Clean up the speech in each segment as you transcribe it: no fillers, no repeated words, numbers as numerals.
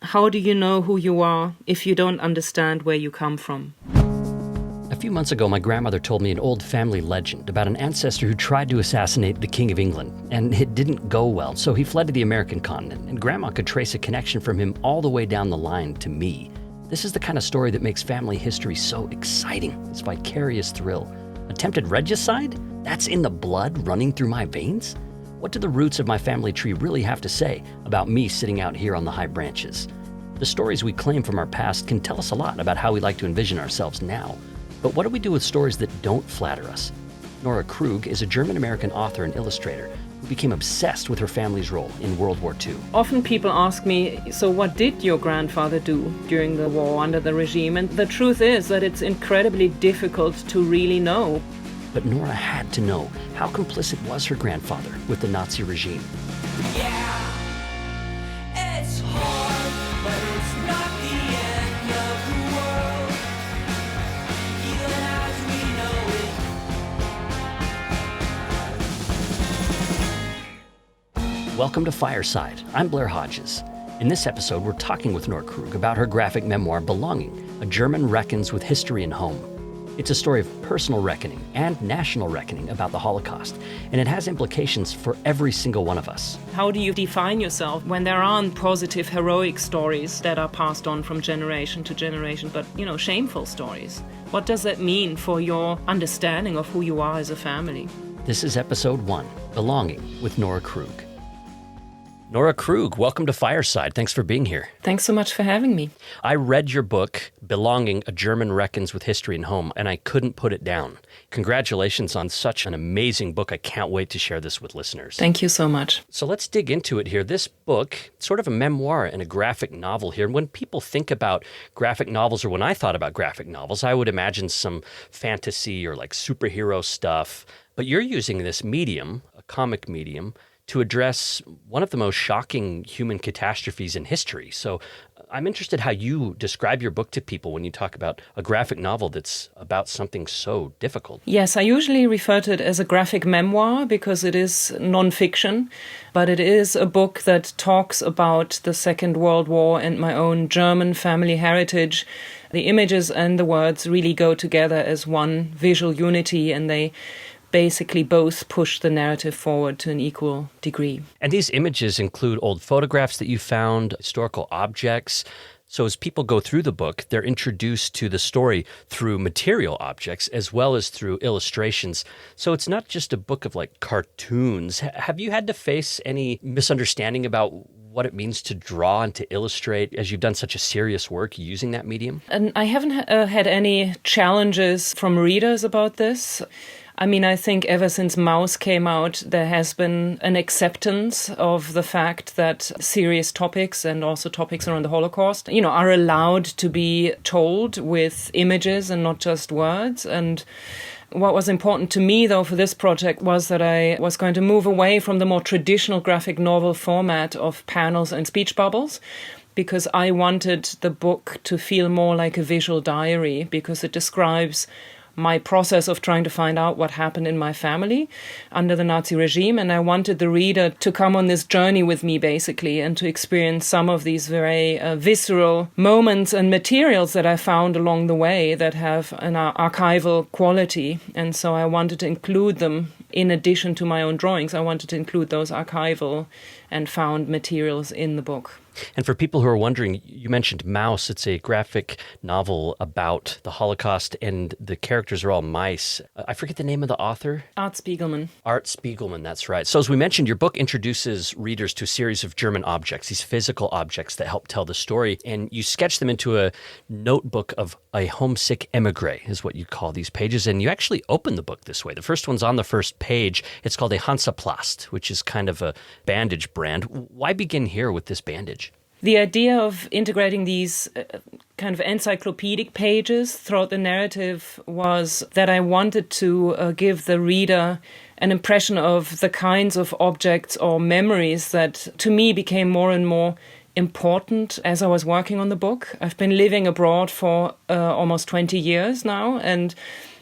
how do you know who you are if you don't understand where you come from? A few months ago, my grandmother told me an old family legend about an ancestor who tried to assassinate the King of England, and it didn't go well, so he fled to the American continent, and Grandma could trace a connection from him all the way down the line to me. This is the kind of story that makes family history so exciting. It's vicarious thrill. Attempted regicide? That's in the blood running through my veins? What do the roots of my family tree really have to say about me sitting out here on the high branches? The stories we claim from our past can tell us a lot about how we like to envision ourselves now. But what do we do with stories that don't flatter us? Nora Krug is a German-American author and illustrator who became obsessed with her family's role in World War II. Often people ask me, so what did your grandfather do during the war under the regime? And the truth is that it's incredibly difficult to really know. But Nora had to know, how complicit was her grandfather with the Nazi regime? Yeah, it's hard, but it's not the end of the world, even as we know it. Welcome to Fireside. I'm Blair Hodges. In this episode, we're talking with Nora Krug about her graphic memoir, Belonging, A German Reckons with History and Home. It's a story of personal reckoning and national reckoning about the Holocaust, and it has implications for every single one of us. How do you define yourself when there aren't positive, heroic stories that are passed on from generation to generation, but, shameful stories? What does that mean for your understanding of who you are as a family? This is episode 1, Belonging with Nora Krug. Nora Krug, welcome to Fireside. Thanks for being here. Thanks so much for having me. I read your book, Belonging, A German Reckons with History and Home, and I couldn't put it down. Congratulations on such an amazing book. I can't wait to share this with listeners. Thank you so much. So let's dig into it here. This book, sort of a memoir and a graphic novel here. When people think about graphic novels, or when I thought about graphic novels, I would imagine some fantasy or like superhero stuff. But you're using this medium, a comic medium, to address one of the most shocking human catastrophes in history. So I'm interested how you describe your book to people when you talk about a graphic novel that's about something so difficult. Yes, I usually refer to it as a graphic memoir because it is nonfiction, but it is a book that talks about the Second World War and my own German family heritage. The images and the words really go together as one visual unity, and they basically both push the narrative forward to an equal degree. And these images include old photographs that you found, historical objects. So as people go through the book, they're introduced to the story through material objects as well as through illustrations. So it's not just a book of like cartoons. Have you had to face any misunderstanding about what it means to draw and to illustrate as you've done such a serious work using that medium? And I haven't had any challenges from readers about this. I think ever since Maus came out, there has been an acceptance of the fact that serious topics and also topics around the Holocaust, are allowed to be told with images and not just words. And what was important to me, though, for this project was that I was going to move away from the more traditional graphic novel format of panels and speech bubbles, because I wanted the book to feel more like a visual diary, because it describes my process of trying to find out what happened in my family under the Nazi regime. And I wanted the reader to come on this journey with me, basically, and to experience some of these very visceral moments and materials that I found along the way that have an archival quality. And so I wanted to include them in addition to my own drawings. I wanted to include those archival and found materials in the book. And for people who are wondering, you mentioned Maus. It's a graphic novel about the Holocaust, and the characters are all mice. I forget the name of the author. Art Spiegelman. Art Spiegelman, that's right. So as we mentioned, your book introduces readers to a series of German objects, these physical objects that help tell the story, and you sketch them into a notebook of a homesick émigré, is what you call these pages, and you actually open the book this way. The first one's on the first page. It's called a Hansaplast, which is kind of a bandage brand. Why begin here with this bandage? The idea of integrating these kind of encyclopedic pages throughout the narrative was that I wanted to give the reader an impression of the kinds of objects or memories that to me became more and more important as I was working on the book. I've been living abroad for almost 20 years now, and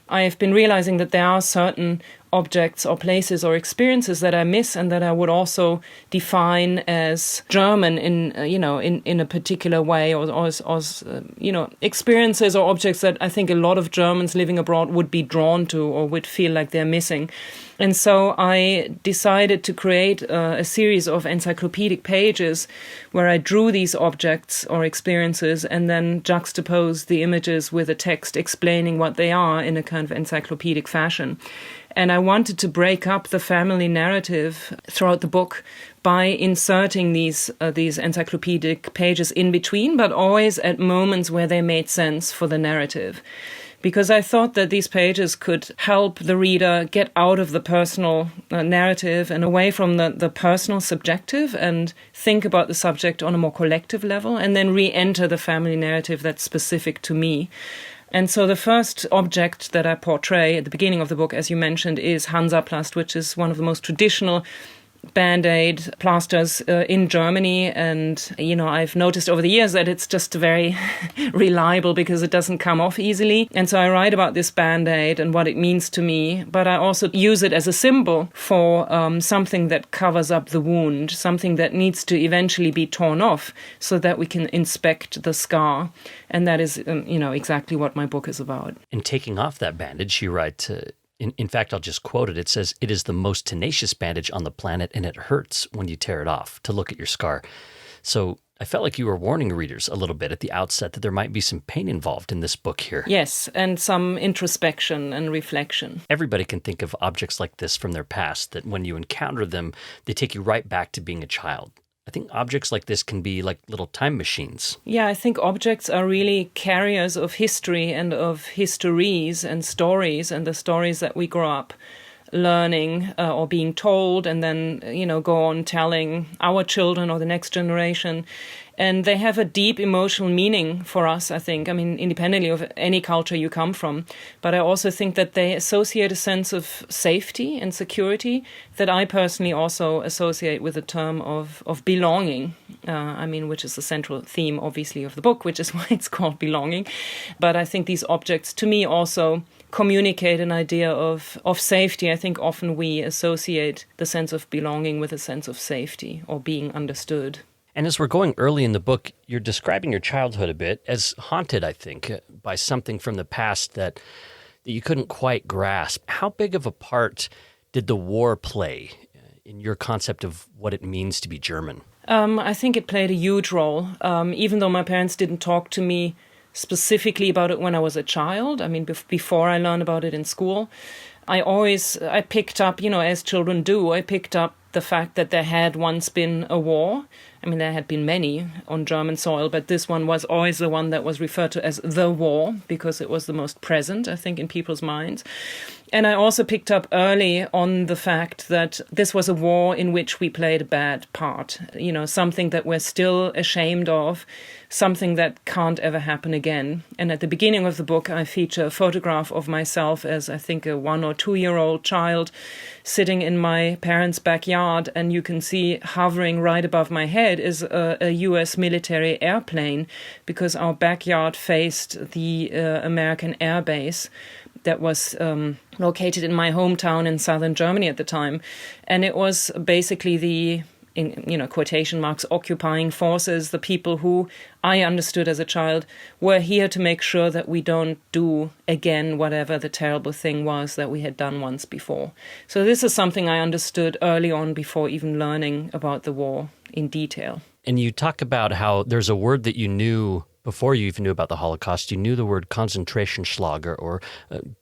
I have been realizing that there are certain objects or places or experiences that I miss and that I would also define as German in a particular way, or experiences or objects that I think a lot of Germans living abroad would be drawn to or would feel like they're missing. And so I decided to create a series of encyclopedic pages where I drew these objects or experiences and then juxtaposed the images with a text explaining what they are in a kind of encyclopedic fashion. And I wanted to break up the family narrative throughout the book by inserting these encyclopedic pages in between, but always at moments where they made sense for the narrative. Because I thought that these pages could help the reader get out of the personal narrative and away from the personal subjective and think about the subject on a more collective level, and then re-enter the family narrative that's specific to me. And so the first object that I portray at the beginning of the book, as you mentioned, is Hansaplast, which is one of the most traditional Band-Aid plasters in Germany. And, I've noticed over the years that it's just very reliable because it doesn't come off easily. And so I write about this Band-Aid and what it means to me, but I also use it as a symbol for something that covers up the wound, something that needs to eventually be torn off so that we can inspect the scar. And that is, exactly what my book is about. In taking off that bandage, you write... In fact, I'll just quote it. It says, "It is the most tenacious bandage on the planet, and it hurts when you tear it off to look at your scar." So I felt like you were warning readers a little bit at the outset that there might be some pain involved in this book here. Yes, and some introspection and reflection. Everybody can think of objects like this from their past, that when you encounter them, they take you right back to being a child. I think objects like this can be like little time machines. Yeah, I think objects are really carriers of history and of histories and stories, and the stories that we grow up learning or being told and then, go on telling our children or the next generation. And they have a deep emotional meaning for us, I think. I mean, independently of any culture you come from. But I also think that they associate a sense of safety and security that I personally also associate with the term of belonging. Which is the central theme, obviously, of the book, which is why it's called Belonging. But I think these objects, to me, also communicate an idea of safety. I think often we associate the sense of belonging with a sense of safety or being understood. And as we're going early in the book, you're describing your childhood a bit as haunted, I think, by something from the past that you couldn't quite grasp. How big of a part did the war play in your concept of what it means to be German? I think it played a huge role, even though my parents didn't talk to me specifically about it when I was a child. I mean, before I learned about it in school, I picked up, as children do, I picked up the fact that there had once been a war. I mean, there had been many on German soil, but this one was always the one that was referred to as the war because it was the most present, I think, in people's minds. And I also picked up early on the fact that this was a war in which we played a bad part, something that we're still ashamed of, something that can't ever happen again. And at the beginning of the book, I feature a photograph of myself as, I think, a 1 or 2 year old child sitting in my parents' backyard, and you can see hovering right above my head is a US military airplane because our backyard faced the American air base that was located in my hometown in southern Germany at the time. And it was basically the, in quotation marks, occupying forces, the people who I understood as a child were here to make sure that we don't do again whatever the terrible thing was that we had done once before. So this is something I understood early on before even learning about the war in detail. And you talk about how there's a word that you knew before you even knew about the Holocaust. You knew the word Konzentrationslager, or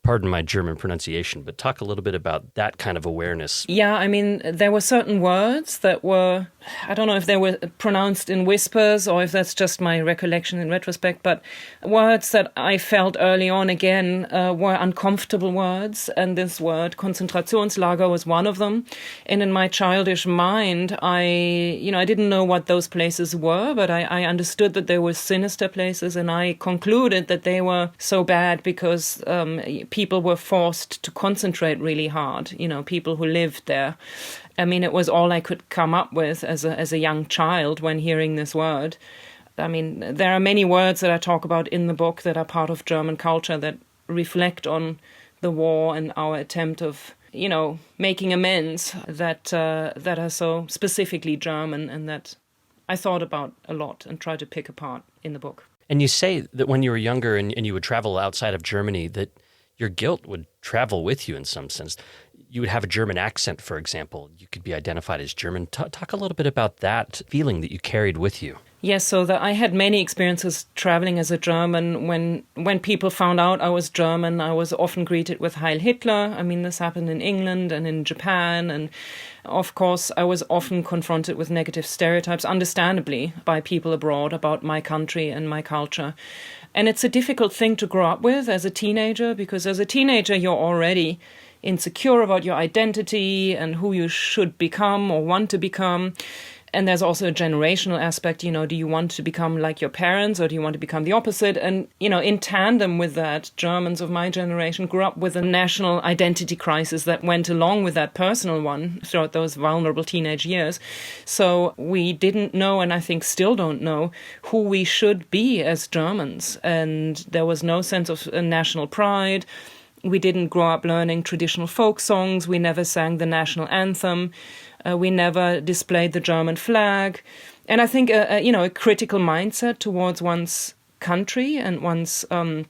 pardon my German pronunciation, but talk a little bit about that kind of awareness. Yeah, I mean, there were certain words that were, I don't know if they were pronounced in whispers or if that's just my recollection in retrospect, but words that I felt early on again were uncomfortable words. And this word, Konzentrationslager, was one of them. And in my childish mind, I didn't know what those places were, but I understood that they were sinister places, and I concluded that they were so bad because people were forced to concentrate really hard, people who lived there. I mean, it was all I could come up with as a young child when hearing this word. I mean, there are many words that I talk about in the book that are part of German culture that reflect on the war and our attempt of making amends that are so specifically German and that I thought about a lot and tried to pick apart in the book. And you say that when you were younger and you would travel outside of Germany, that your guilt would travel with you in some sense. You would have a German accent, for example. You could be identified as German. Talk a little bit about that feeling that you carried with you. Yes, so I had many experiences traveling as a German. When people found out I was German, I was often greeted with Heil Hitler. I mean, this happened in England and in Japan. And of course, I was often confronted with negative stereotypes, understandably, by people abroad about my country and my culture. And it's a difficult thing to grow up with as a teenager, because as a teenager, you're already insecure about your identity and who you should become or want to become. And there's also a generational aspect, do you want to become like your parents or do you want to become the opposite? And, in tandem with that, Germans of my generation grew up with a national identity crisis that went along with that personal one throughout those vulnerable teenage years. So we didn't know, and I think still don't know, who we should be as Germans. And there was no sense of national pride. We didn't grow up learning traditional folk songs. We never sang the national anthem. We never displayed the German flag. And I think, a critical mindset towards one's country and one's, a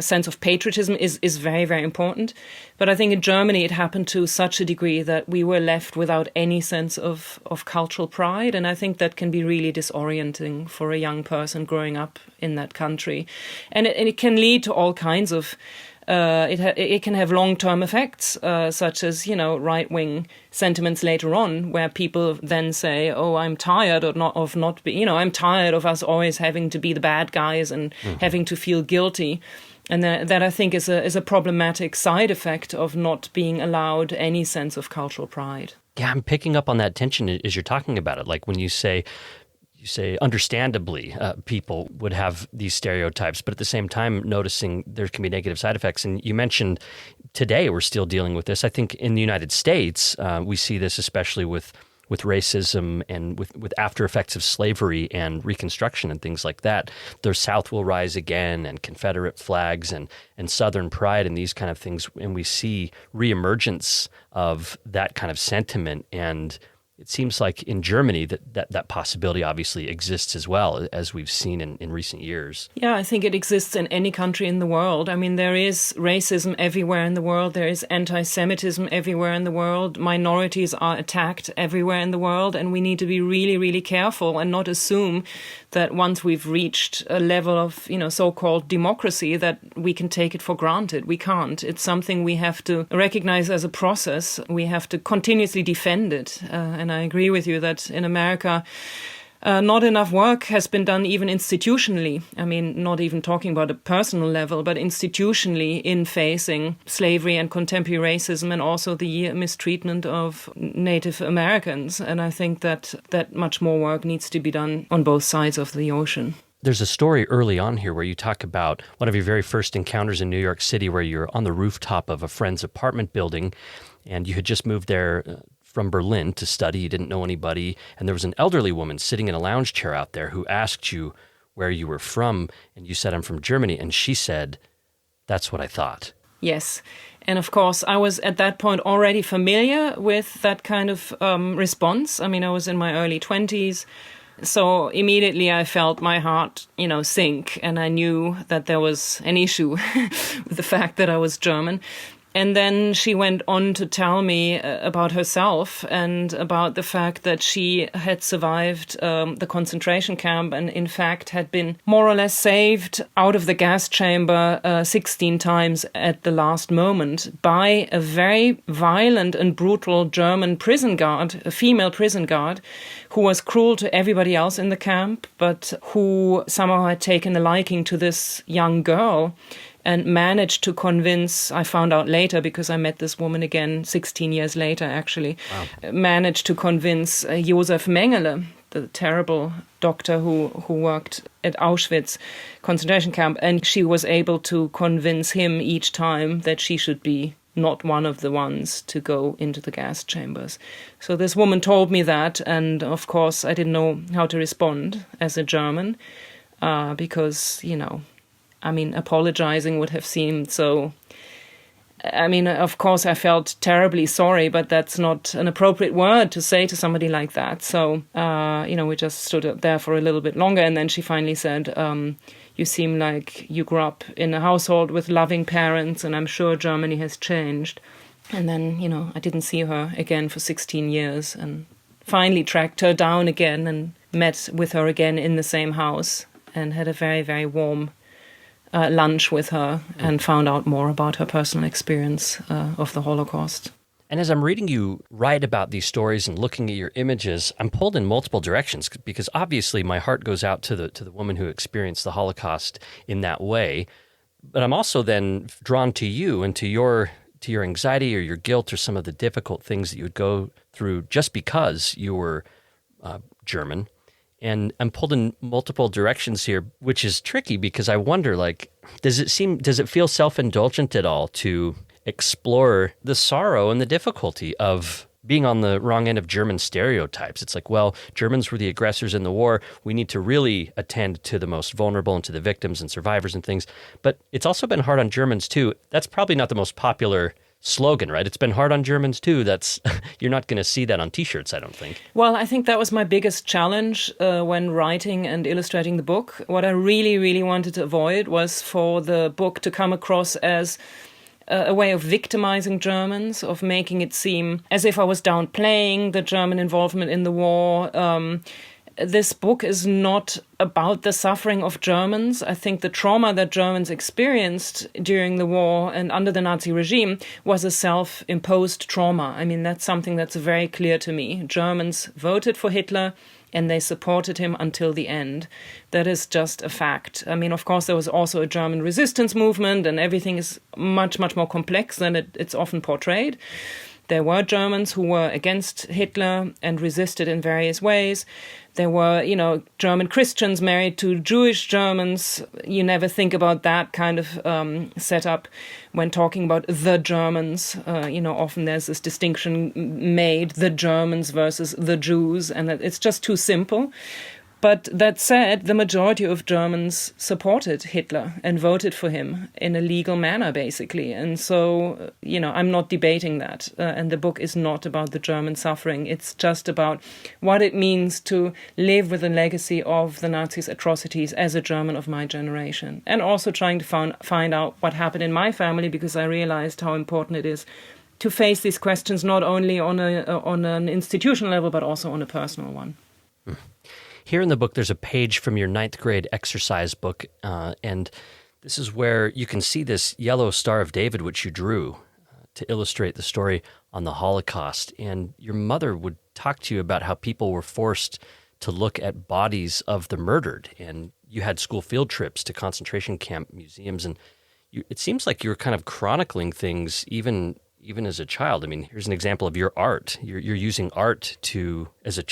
sense of patriotism is very, very important. But I think in Germany it happened to such a degree that we were left without any sense of cultural pride. And I think that can be really disorienting for a young person growing up in that country. And it can lead to all kinds of it can have long-term effects, such as, right-wing sentiments later on, where people then say, "Oh, I'm tired I'm tired of us always having to be the bad guys and having to feel guilty." And that I think is a problematic side effect of not being allowed any sense of cultural pride. Yeah, I'm picking up on that tension as you're talking about it. Like when you say understandably, people would have these stereotypes, but at the same time, noticing there can be negative side effects. And you mentioned today we're still dealing with this. I think in the United States, we see this especially with racism and with after effects of slavery and Reconstruction and things like that. The South will rise again, and Confederate flags and Southern pride and these kind of things. And we see reemergence of that kind of sentiment. And it seems like in Germany that possibility obviously exists as well, as we've seen in recent years. Yeah, I think it exists in any country in the world. I mean, there is racism everywhere in the world. There is anti-Semitism everywhere in the world. Minorities are attacked everywhere in the world. And we need to be really, really careful and not assume that once we've reached a level of, so-called democracy, that we can take it for granted. We can't. It's something we have to recognize as a process. We have to continuously defend it. And I agree with you that in America, not enough work has been done even institutionally. I mean, not even talking about a personal level, but institutionally in facing slavery and contemporary racism and also the mistreatment of Native Americans. And I think that much more work needs to be done on both sides of the ocean. There's a story early on here where you talk about one of your very first encounters in New York City where you're on the rooftop of a friend's apartment building and you had just moved there from Berlin to study. You didn't know anybody. And there was an elderly woman sitting in a lounge chair out there who asked you where you were from. And you said, "I'm from Germany." And she said, "That's what I thought." Yes. And of course, I was at that point already familiar with that kind of response. I mean, I was in my early 20s. So immediately I felt my heart, sink. And I knew that there was an issue with the fact that I was German. And then she went on to tell me about herself and about the fact that she had survived the concentration camp and in fact had been more or less saved out of the gas chamber 16 times at the last moment by a very violent and brutal German prison guard, a female prison guard, who was cruel to everybody else in the camp, but who somehow had taken a liking to this young girl and managed to convince, I found out later because I met this woman again 16 years later actually, managed to convince Josef Mengele, the terrible doctor who worked at Auschwitz concentration camp, and she was able to convince him each time that she should be not one of the ones to go into the gas chambers. So this woman told me that, and of course I didn't know how to respond as a German because, apologizing would have seemed so I mean, of course, I felt terribly sorry, but that's not an appropriate word to say to somebody like that. So, we just stood there for a little bit longer. And then she finally said, you seem like you grew up in a household with loving parents, and I'm sure Germany has changed. And then, I didn't see her again for 16 years and finally tracked her down again and met with her again in the same house and had a very, very warm lunch with her and found out more about her personal experience of the Holocaust. And as I'm reading you write about these stories and looking at your images, I'm pulled in multiple directions because obviously my heart goes out to the woman who experienced the Holocaust in that way. But I'm also then drawn to you and to your anxiety or your guilt or some of the difficult things that you would go through just because you were German. And I'm pulled in multiple directions here, which is tricky because I wonder, does it feel self-indulgent at all to explore the sorrow and the difficulty of being on the wrong end of German stereotypes? It's like, well, Germans were the aggressors in the war. We need to really attend to the most vulnerable and to the victims and survivors and things. But it's also been hard on Germans too. That's probably not the most popular slogan, right? It's been hard on Germans too. That's you're not going to see that on T-shirts, I don't think. Well, I think that was my biggest challenge when writing and illustrating the book. What I really, really wanted to avoid was for the book to come across as a way of victimizing Germans, of making it seem as if I was downplaying the German involvement in the war. This book is not about the suffering of Germans. I think the trauma that Germans experienced during the war and under the Nazi regime was a self-imposed trauma. I mean, that's something that's very clear to me. Germans voted for Hitler and they supported him until the end. That is just a fact. I mean, of course, there was also a German resistance movement, and everything is much, much more complex than it's often portrayed. There were Germans who were against Hitler and resisted in various ways. There were, German Christians married to Jewish Germans. You never think about that kind of setup when talking about the Germans. Often there's this distinction made, the Germans versus the Jews, and it's just too simple. But that said, the majority of Germans supported Hitler and voted for him in a legal manner, basically. And so, I'm not debating that. And the book is not about the German suffering. It's just about what it means to live with the legacy of the Nazis' atrocities as a German of my generation. And also trying to find out what happened in my family, because I realized how important it is to face these questions not only on an institutional level, but also on a personal one. Here in the book, there's a page from your 9th grade exercise book, and this is where you can see this yellow Star of David, which you drew to illustrate the story on the Holocaust. And your mother would talk to you about how people were forced to look at bodies of the murdered, and you had school field trips to concentration camp museums, and it seems like you were kind of chronicling things even as a child. I mean, here's an example of your art. You're using art as a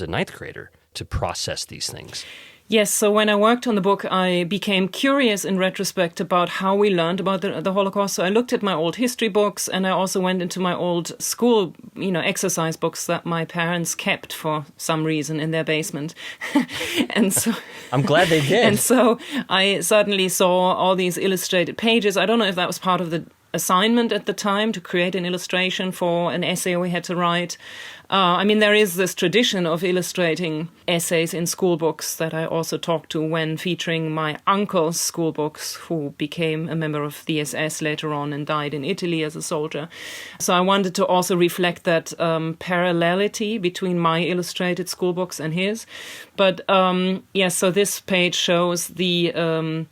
9th grader to process these things. Yes, so when I worked on the book, I became curious in retrospect about how we learned about the Holocaust. So I looked at my old history books, and I also went into my old school, exercise books that my parents kept for some reason in their basement. And so I'm glad they did. And so I suddenly saw all these illustrated pages. I don't know if that was part of the assignment at the time to create an illustration for an essay we had to write. There is this tradition of illustrating essays in school books that I also talked to when featuring my uncle's school books, who became a member of the SS later on and died in Italy as a soldier. So I wanted to also reflect that parallelity between my illustrated school books and his. But so this page shows the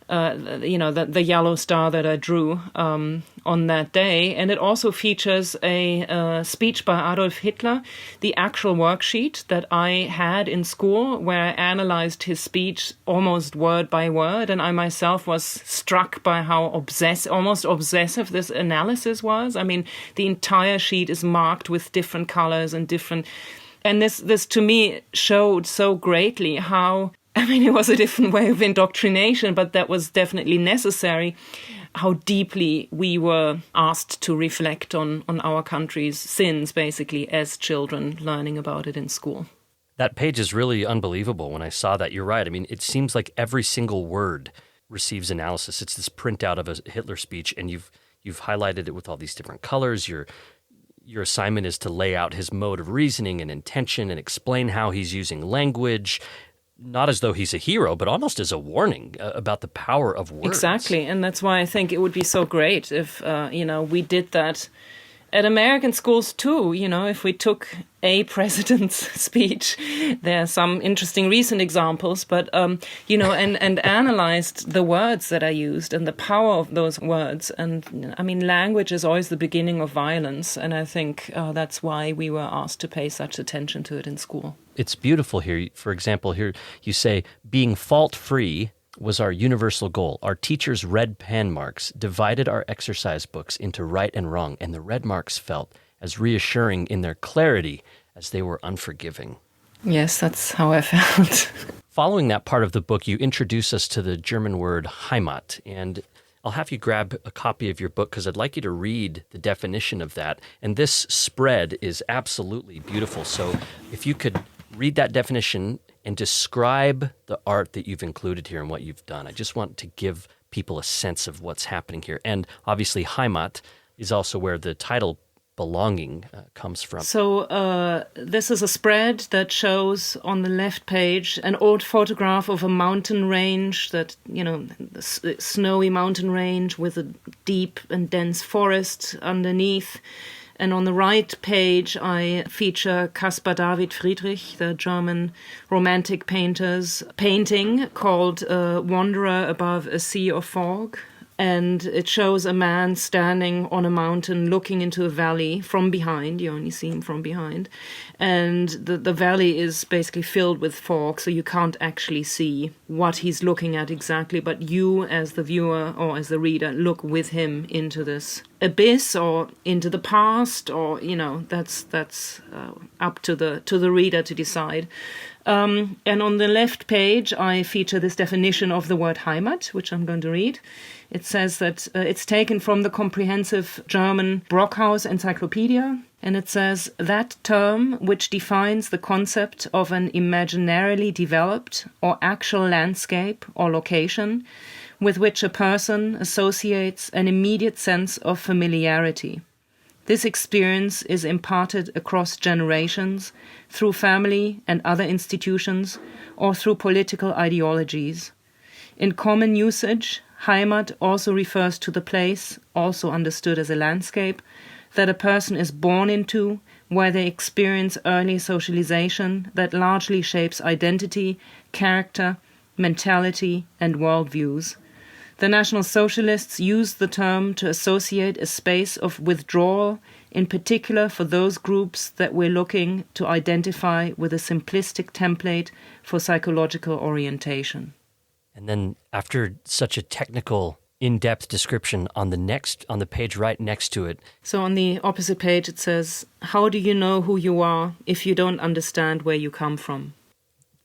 yellow star that I drew on that day. And it also features a speech by Adolf Hitler, the actual worksheet that I had in school, where I analyzed his speech almost word by word. And I myself was struck by how almost obsessive this analysis was. I mean, the entire sheet is marked with different colors and this to me showed so greatly how, it was a different way of indoctrination, but that was definitely necessary, how deeply we were asked to reflect on our country's sins, basically, as children learning about it in school. That page is really unbelievable when I saw that. You're right. I mean, it seems like every single word receives analysis. It's this printout of a Hitler speech, and you've You've highlighted it with all these different colors. Your assignment is to lay out his mode of reasoning and intention and explain how he's using language, not as though he's a hero, but almost as a warning about the power of words. Exactly, and that's why I think it would be so great if, we did that at American schools too. If we took a president's speech, there are some interesting recent examples, but, and analyzed the words that are used and the power of those words. And language is always the beginning of violence. And I think that's why we were asked to pay such attention to it in school. It's beautiful here. For example, here you say, being fault-free was our universal goal. Our teachers' red pen marks divided our exercise books into right and wrong, and the red marks felt as reassuring in their clarity as they were unforgiving. Yes, that's how I felt. Following that part of the book, you introduce us to the German word Heimat, and I'll have you grab a copy of your book because I'd like you to read the definition of that. And this spread is absolutely beautiful. So if you could read that definition and describe the art that you've included here and what you've done. I just want to give people a sense of what's happening here. And obviously, Heimat is also where the title belonging comes from. So this is a spread that shows on the left page an old photograph of a mountain range that, the snowy mountain range with a deep and dense forest underneath. And on the right page, I feature Caspar David Friedrich, the German Romantic painter's painting called Wanderer Above a Sea of Fog. And it shows a man standing on a mountain looking into a valley from behind. You only see him from behind. And the valley is basically filled with fog, so you can't actually see what he's looking at exactly. But you, as the viewer or as the reader, look with him into this abyss or into the past, or, that's up to the reader to decide. And on the left page, I feature this definition of the word Heimat, which I'm going to read. It says that it's taken from the comprehensive German Brockhaus Encyclopedia, and it says, that term which defines the concept of an imaginarily developed or actual landscape or location with which a person associates an immediate sense of familiarity. This experience is imparted across generations, through family and other institutions, or through political ideologies. In common usage, Heimat also refers to the place, also understood as a landscape, that a person is born into, where they experience early socialization that largely shapes identity, character, mentality, and worldviews. The National Socialists used the term to associate a space of withdrawal, in particular for those groups that were looking to identify with a simplistic template for psychological orientation. And then after such a technical, in-depth description on the page right next to it. So on the opposite page it says, how do you know who you are if you don't understand where you come from?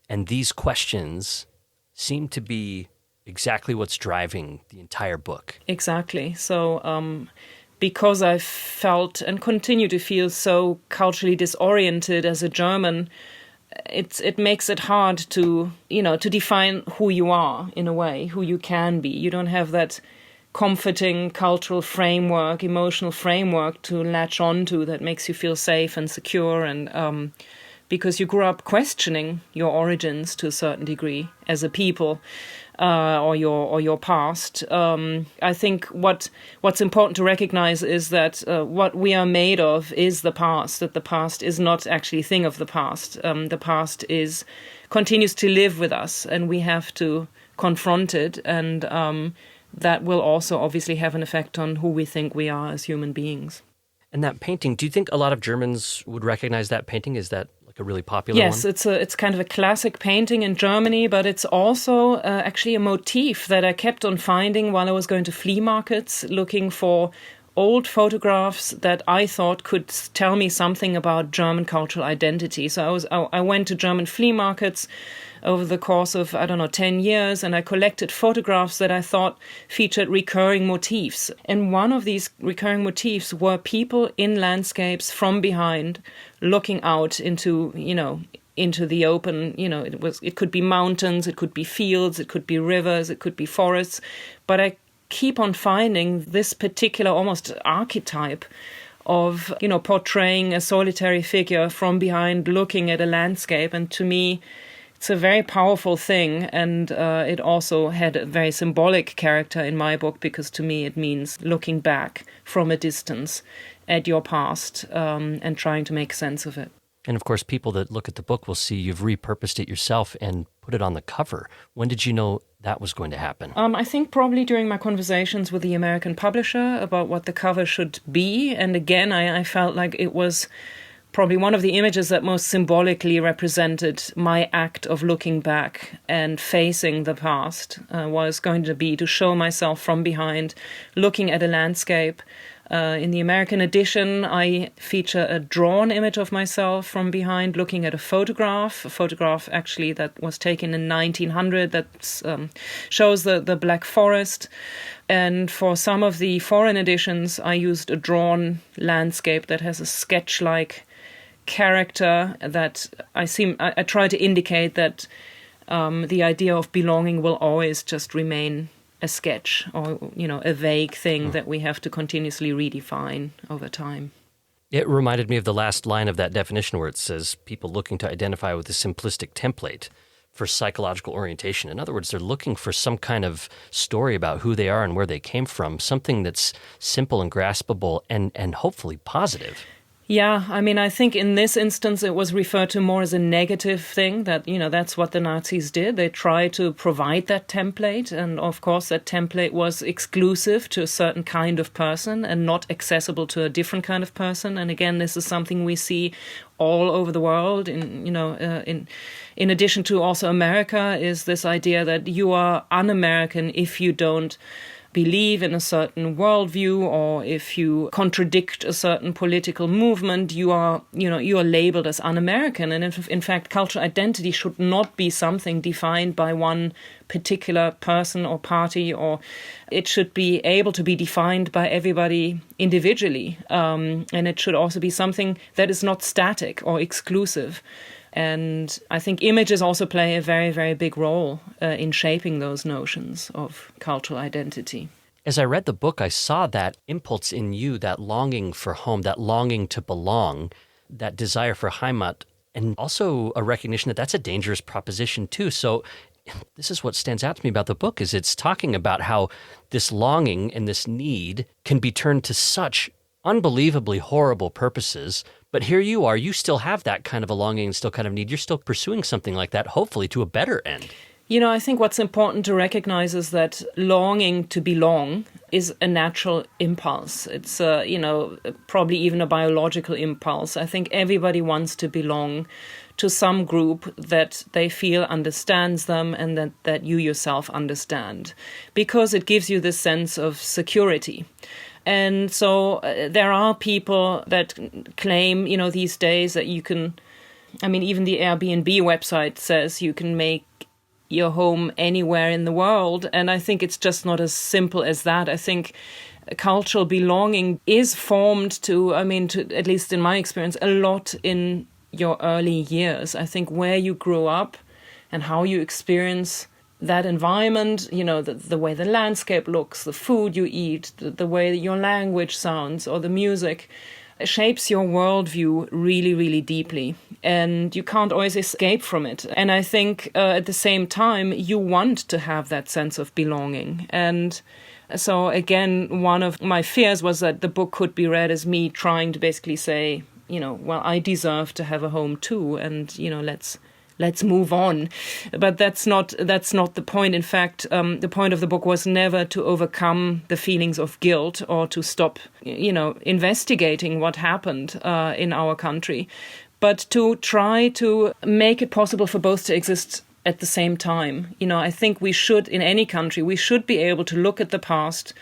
And these questions seem to be exactly what's driving the entire book. Exactly. So because I felt and continue to feel so culturally disoriented as a German, it makes it hard to define who you are in a way, who you can be. You don't have that comforting cultural framework, emotional framework to latch onto that makes you feel safe and secure, and because you grew up questioning your origins to a certain degree as a people. Or your past. I think what's important to recognize is that what we are made of is the past. That the past is not actually a thing of the past. The past continues to live with us, and we have to confront it. And that will also obviously have an effect on who we think we are as human beings. And that painting, do you think a lot of Germans would recognize that painting? Is that a really popular one? Yes, it's kind of a classic painting in Germany, but it's also actually a motif that I kept on finding while I was going to flea markets, looking for old photographs that I thought could tell me something about German cultural identity. So I went to German flea markets over the course of, 10 years, and I collected photographs that I thought featured recurring motifs. And one of these recurring motifs were people in landscapes from behind, looking out into the open. It could be mountains, it could be fields, it could be rivers, it could be forests. But I keep on finding this particular almost archetype of, portraying a solitary figure from behind looking at a landscape. And to me, it's a very powerful thing. And it also had a very symbolic character in my book, because to me it means looking back from a distance at your past and trying to make sense of it. And of course, people that look at the book will see you've repurposed it yourself and put it on the cover. When did you know that was going to happen? I think probably during my conversations with the American publisher about what the cover should be. And again, I felt like it was probably one of the images that most symbolically represented my act of looking back and facing the past, was going to be to show myself from behind, looking at a landscape. In the American edition, I feature a drawn image of myself from behind looking at a photograph actually that was taken in 1900 that shows the Black Forest. And for some of the foreign editions, I used a drawn landscape that has a sketch-like character that I try to indicate that the idea of belonging will always just remain a sketch or, a vague thing that we have to continuously redefine over time. It reminded me of the last line of that definition where it says people looking to identify with a simplistic template for psychological orientation. In other words, they're looking for some kind of story about who they are and where they came from, something that's simple and graspable and hopefully positive. Yeah, I think in this instance it was referred to more as a negative thing, that, that's what the Nazis did. They tried to provide that template, and of course that template was exclusive to a certain kind of person and not accessible to a different kind of person. And again, this is something we see all over the world. In addition to also America, is this idea that you are un-American if you don't believe in a certain worldview, or if you contradict a certain political movement, you are labeled as un-American. And in fact, cultural identity should not be something defined by one particular person or party, or it should be able to be defined by everybody individually. And it should also be something that is not static or exclusive. And I think images also play a very, very big role in shaping those notions of cultural identity. As I read the book, I saw that impulse in you, that longing for home, that longing to belong, that desire for Heimat, and also a recognition that that's a dangerous proposition too. So this is what stands out to me about the book, is it's talking about how this longing and this need can be turned to such unbelievably horrible purposes. But here you are, you still have that kind of a longing and still kind of need. You're still pursuing something like that, hopefully to a better end. I think what's important to recognize is that longing to belong is a natural impulse. It's, probably even a biological impulse. I think everybody wants to belong to some group that they feel understands them and that you yourself understand, because it gives you this sense of security. And so there are people that claim, these days that you can, even the Airbnb website says you can make your home anywhere in the world. And I think it's just not as simple as that. I think cultural belonging is formed to, at least in my experience, a lot in your early years. I think where you grew up and how you experience that environment, the way the landscape looks, the food you eat, the way your language sounds, or the music, shapes your worldview really, really deeply. And you can't always escape from it. And I think at the same time, you want to have that sense of belonging. And so again, one of my fears was that the book could be read as me trying to basically say, I deserve to have a home too. And, let's move on. But that's not the point. In fact, the point of the book was never to overcome the feelings of guilt or to stop, investigating what happened in our country, but to try to make it possible for both to exist at the same time. I think we should, in any country, we should be able to look at the past,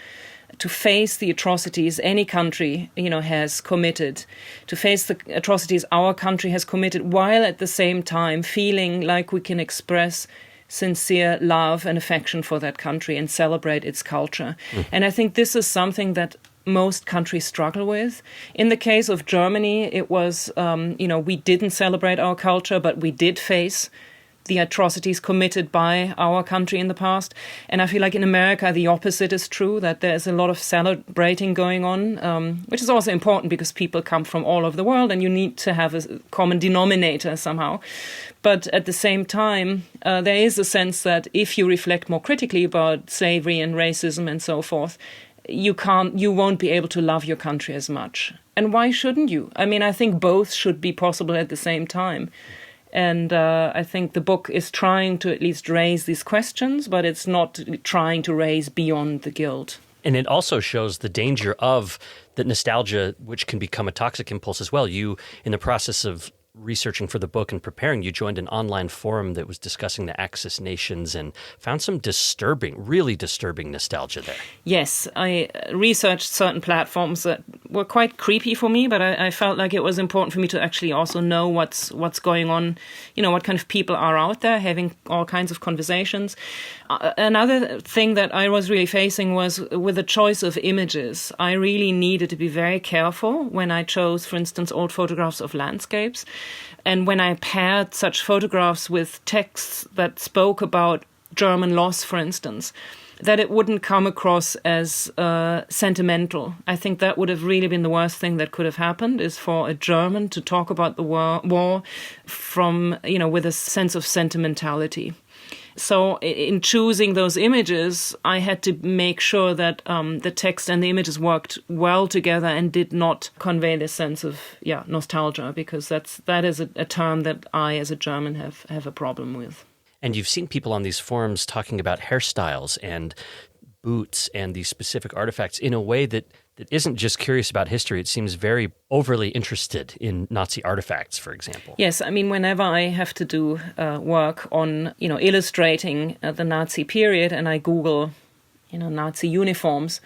to face the atrocities any country, has committed, to face the atrocities our country has committed, while at the same time feeling like we can express sincere love and affection for that country and celebrate its culture. And I think this is something that most countries struggle with. In the case of Germany, it was, we didn't celebrate our culture, but we did face the atrocities committed by our country in the past. And I feel like in America, the opposite is true, that there's a lot of celebrating going on, which is also important because people come from all over the world and you need to have a common denominator somehow. But at the same time, there is a sense that if you reflect more critically about slavery and racism and so forth, you won't be able to love your country as much. And why shouldn't you? I mean, I think both should be possible at the same time. And I think the book is trying to at least raise these questions, but it's not trying to raise beyond the guilt. And it also shows the danger of the nostalgia, which can become a toxic impulse as well. You, in the process of researching for the book and preparing, you joined an online forum that was discussing the Axis nations and found some really disturbing nostalgia there. Yes, I researched certain platforms that were quite creepy for me, but I felt like it was important for me to actually also know what's going on, what kind of people are out there having all kinds of conversations. Another thing that I was really facing was with the choice of images. I really needed to be very careful when I chose, for instance, old photographs of landscapes. And when I paired such photographs with texts that spoke about German loss, for instance, that it wouldn't come across as sentimental. I think that would have really been the worst thing that could have happened, is for a German to talk about the war from, with a sense of sentimentality. So in choosing those images, I had to make sure that the text and the images worked well together and did not convey this sense of nostalgia, because that is a term that I, as a German, have a problem with. And you've seen people on these forums talking about hairstyles and boots and these specific artifacts in a way that isn't just curious about history. It seems very overly interested in Nazi artifacts, for example. Yes, I mean, whenever I have to do work on, illustrating the Nazi period, and I Google, Nazi uniforms,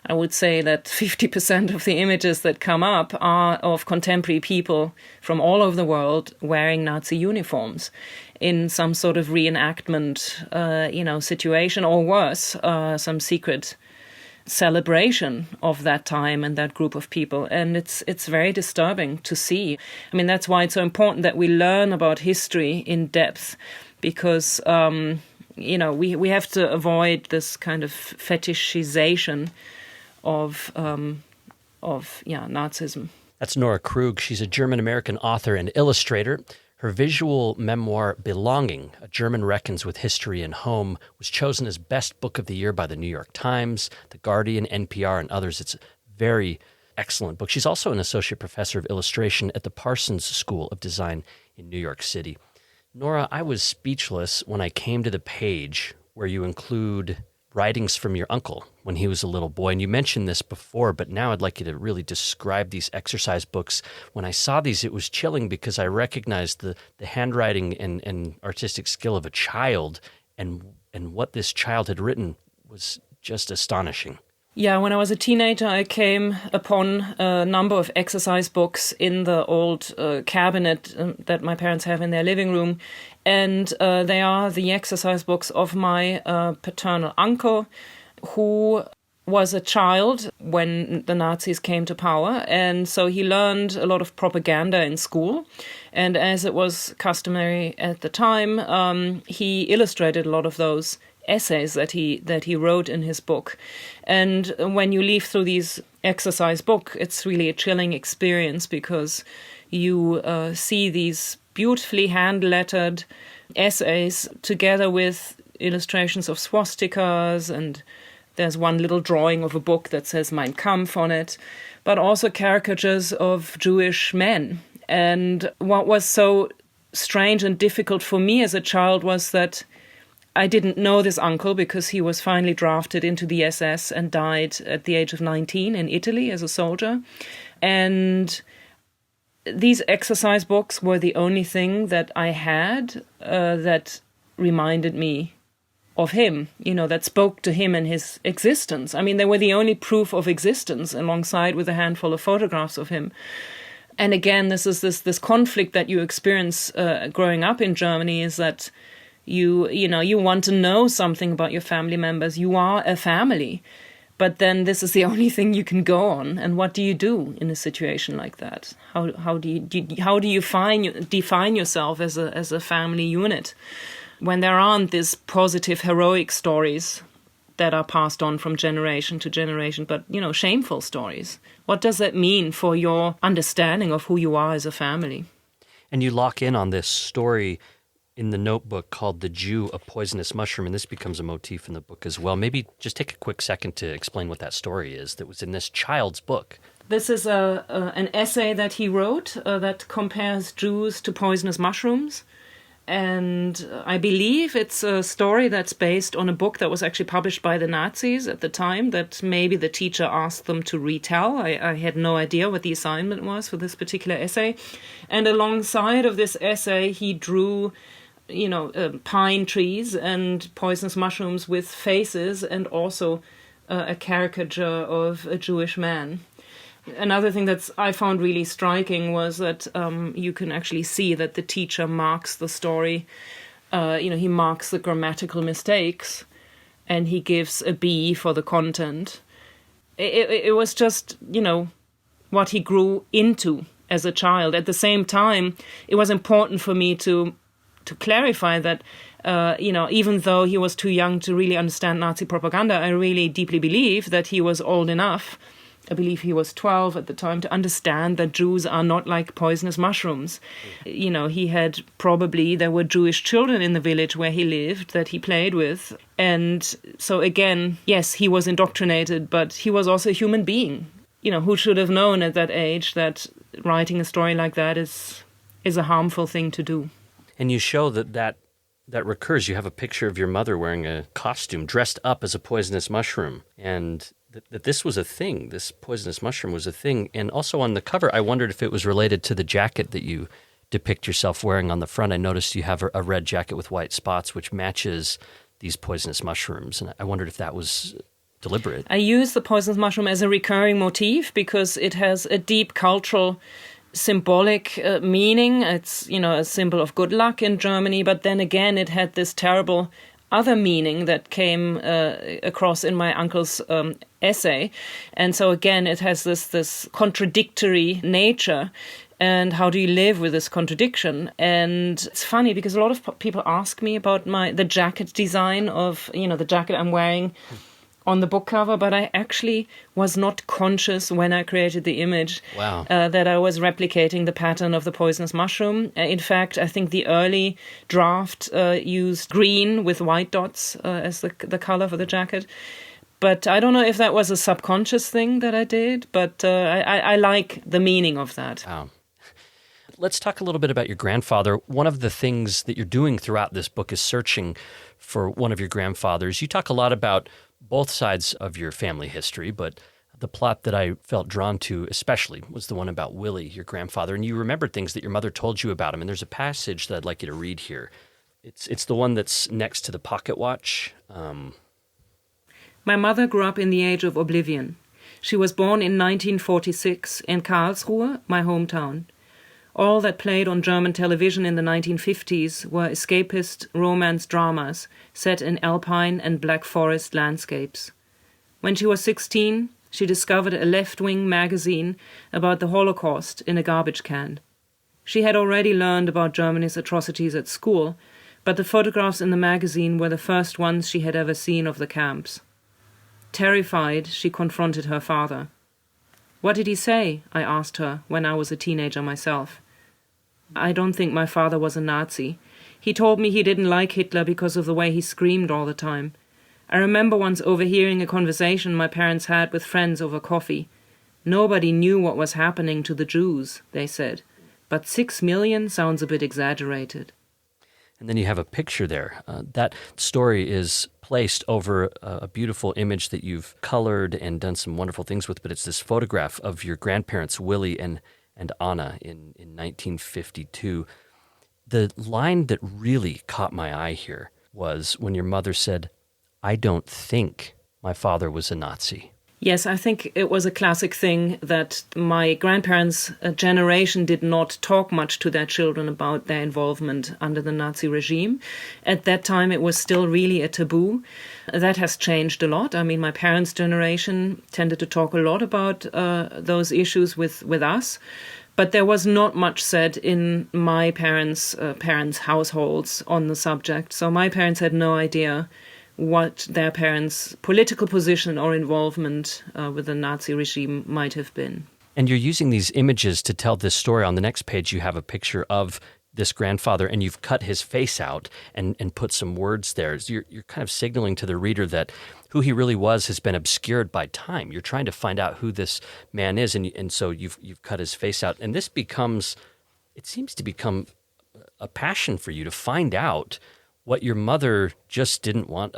I would say that 50% of the images that come up are of contemporary people from all over the world wearing Nazi uniforms in some sort of reenactment, situation, or worse, some secret celebration of that time and that group of people. And it's very disturbing to see. I mean, that's why it's so important that we learn about history in depth, because, we have to avoid this kind of fetishization of Nazism. That's Nora Krug. She's a German-American author and illustrator. Her visual memoir, Belonging, A German Reckons with History and Home, was chosen as Best Book of the Year by the New York Times, The Guardian, NPR, and others. It's a very excellent book. She's also an associate professor of illustration at the Parsons School of Design in New York City. Nora, I was speechless when I came to the page where you include writings from your uncle when he was a little boy. And you mentioned this before, but now I'd like you to really describe these exercise books. When I saw these, it was chilling because I recognized the handwriting and artistic skill of a child, and what this child had written was just astonishing. Yeah, when I was a teenager, I came upon a number of exercise books in the old cabinet that my parents have in their living room. And they are the exercise books of my paternal uncle, who was a child when the Nazis came to power. And so he learned a lot of propaganda in school. And as it was customary at the time, he illustrated a lot of those essays that he wrote in his book. And when you leaf through these exercise book, it's really a chilling experience, because you see these beautifully hand-lettered essays together with illustrations of swastikas, and there's one little drawing of a book that says Mein Kampf on it, but also caricatures of Jewish men. And what was so strange and difficult for me as a child was that I didn't know this uncle, because he was finally drafted into the SS and died at the age of 19 in Italy as a soldier. And these exercise books were the only thing that I had that reminded me of him, that spoke to him and his existence. I mean, they were the only proof of existence, alongside with a handful of photographs of him. And again, this is this conflict that you experience growing up in Germany, is that you want to know something about your family members. You are a family. But then this is the only thing you can go on. And what do you do in a situation like that? How do you define yourself as a family unit when there aren't these positive heroic stories that are passed on from generation to generation, but shameful stories? What does that mean for your understanding of who you are as a family? And you lock in on this story in the notebook called The Jew, a Poisonous Mushroom, and this becomes a motif in the book as well. Maybe just take a quick second to explain what that story is that was in this child's book. This is an essay that he wrote that compares Jews to poisonous mushrooms. And I believe it's a story that's based on a book that was actually published by the Nazis at the time that maybe the teacher asked them to retell. I had no idea what the assignment was for this particular essay. And alongside of this essay, he drew pine trees and poisonous mushrooms with faces, and also a caricature of a Jewish man. Another thing that I found really striking was that you can actually see that the teacher marks the story. He marks the grammatical mistakes, and he gives a B for the content. It was just, what he grew into as a child. At the same time, it was important for me to clarify that, even though he was too young to really understand Nazi propaganda, I really deeply believe that he was old enough, I believe he was 12 at the time, to understand that Jews are not like poisonous mushrooms. There were Jewish children in the village where he lived that he played with. And so again, yes, he was indoctrinated, but he was also a human being. Who should have known at that age that writing a story like that is a harmful thing to do. And you show that recurs. You have a picture of your mother wearing a costume, dressed up as a poisonous mushroom, and that this was a thing. This poisonous mushroom was a thing. And also on the cover, I wondered if it was related to the jacket that you depict yourself wearing on the front. I noticed you have a red jacket with white spots, which matches these poisonous mushrooms. And I wondered if that was deliberate. I use the poisonous mushroom as a recurring motif because it has a deep cultural symbolic meaning. It's, a symbol of good luck in Germany, but then again, it had this terrible other meaning that came across in my uncle's essay. And so again, it has this contradictory nature. And how do you live with this contradiction? And it's funny because a lot of people ask me about the jacket design of, the jacket I'm wearing on the book cover, but I actually was not conscious when I created the image that I was replicating the pattern of the poisonous mushroom. In fact, I think the early draft used green with white dots as the color for the jacket. But I don't know if that was a subconscious thing that I did, but I like the meaning of that. Wow. Let's talk a little bit about your grandfather. One of the things that you're doing throughout this book is searching for one of your grandfathers. You talk a lot about both sides of your family history, but the plot that I felt drawn to especially was the one about Willie, your grandfather, and you remembered things that your mother told you about him. And there's a passage that I'd like you to read here. It's the one that's next to the pocket watch. My mother grew up in the age of oblivion. She was born in 1946 in Karlsruhe, my hometown. All that played on German television in the 1950s were escapist romance dramas set in alpine and black forest landscapes. When she was 16, she discovered a left-wing magazine about the Holocaust in a garbage can. She had already learned about Germany's atrocities at school, but the photographs in the magazine were the first ones she had ever seen of the camps. Terrified, she confronted her father. "What did he say?" I asked her when I was a teenager myself. I don't think my father was a Nazi. He told me he didn't like Hitler because of the way he screamed all the time. I remember once overhearing a conversation my parents had with friends over coffee. Nobody knew what was happening to the Jews, they said. But 6 million sounds a bit exaggerated. And then you have a picture there. That story is placed over a beautiful image that you've colored and done some wonderful things with, but it's this photograph of your grandparents, Willie and Anna, in 1952. The line that really caught my eye here was when your mother said, "I don't think my father was a Nazi." Yes, I think it was a classic thing that my grandparents' generation did not talk much to their children about their involvement under the Nazi regime. At that time, it was still really a taboo. That has changed a lot. I mean, my parents' generation tended to talk a lot about those issues with us. But there was not much said in my parents' households on the subject. So my parents had no idea what their parents' political position or involvement with the Nazi regime might have been. And you're using these images to tell this story. On the next page, you have a picture of this grandfather, and you've cut his face out and put some words there. So you're kind of signaling to the reader that who he really was has been obscured by time. You're trying to find out who this man is, and so you've cut his face out. And this seems to become a passion for you to find out what your mother just didn't want,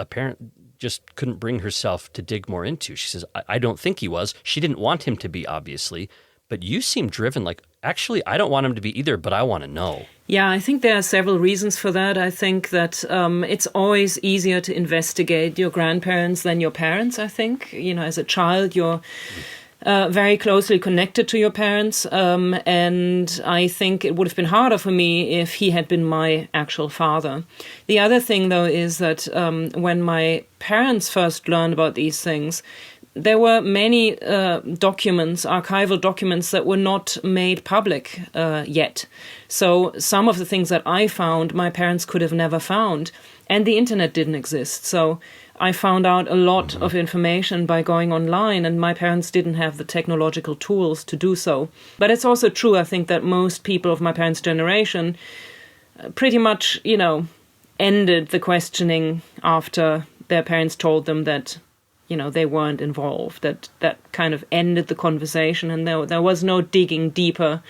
just couldn't bring herself to dig more into. She says, I don't think he was. She didn't want him to be, obviously, but you seem driven, like, actually, I don't want him to be either, but I want to know. Yeah, I think there are several reasons for that. I think that it's always easier to investigate your grandparents than your parents, I think. You know, as a child, you're very closely connected to your parents. And I think it would have been harder for me if he had been my actual father. The other thing, though, is that when my parents first learned about these things, there were many documents, archival documents, that were not made public yet. So some of the things that I found, my parents could have never found. And the internet didn't exist. So I found out a lot of information by going online, and my parents didn't have the technological tools to do so. But it's also true, I think, that most people of my parents' generation pretty much, ended the questioning after their parents told them that, they weren't involved. That kind of ended the conversation, and there was no digging deeper.